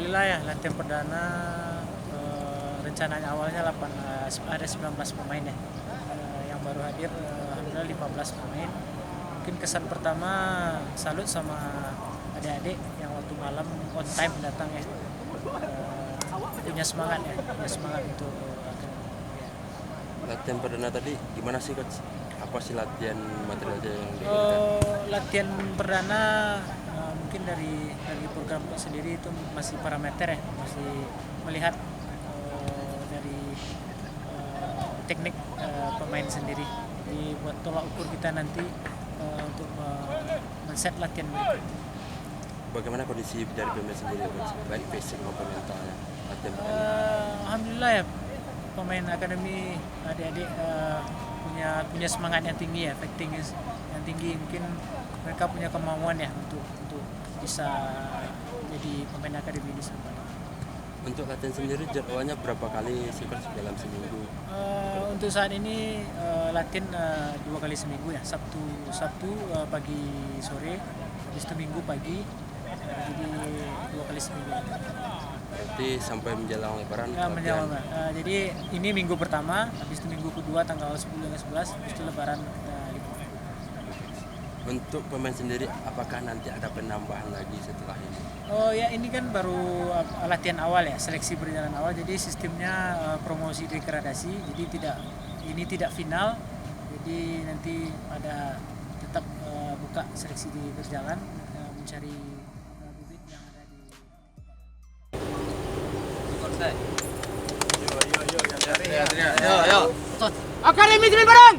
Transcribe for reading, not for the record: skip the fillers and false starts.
alhamdulillah ya latihan perdana rencananya awalnya ada 19 pemain ya. Yang baru hadir alhamdulillah 15 pemain. Mungkin kesan pertama salut sama adik-adik yang waktu malam on time datang ya. Punya semangat untuk Latihan perdana tadi gimana sih coach? Apa sih latihan materialnya yang latihan perdana mungkin dari program sendiri itu masih parameter ya, masih melihat dari teknik pemain sendiri. Jadi buat tolak ukur kita nanti untuk men-set latihan berikut. Bagaimana kondisi dari pemain sendiri coach? Baik fisik maupun mentalnya latihan perdana. Alhamdulillah ya pemain akademi adik-adik punya semangat yang tinggi ya, fighting yang tinggi. Mungkin mereka punya kemauan ya untuk bisa jadi pemain akademi di sana. Untuk latihan sendiri jadwalnya berapa kali sih coach dalam seminggu? Untuk saat ini latihan 2 kali seminggu ya, Sabtu pagi sore, habis itu Minggu pagi, jadi 2 kali seminggu. Berarti sampai menjelang lebaran Ya, latihan. jadi ini minggu pertama, habis itu minggu kedua tanggal 10 hingga 11, habis itu lebaran libur. Untuk pemain sendiri apakah nanti ada penambahan lagi setelah ini? Oh ya, ini kan baru latihan awal ya, seleksi berjalan awal, jadi sistemnya promosi degradasi, jadi tidak final, jadi nanti ada tetap buka seleksi di berjalan, mencari bibit yang ada di Akademi Semen Padang.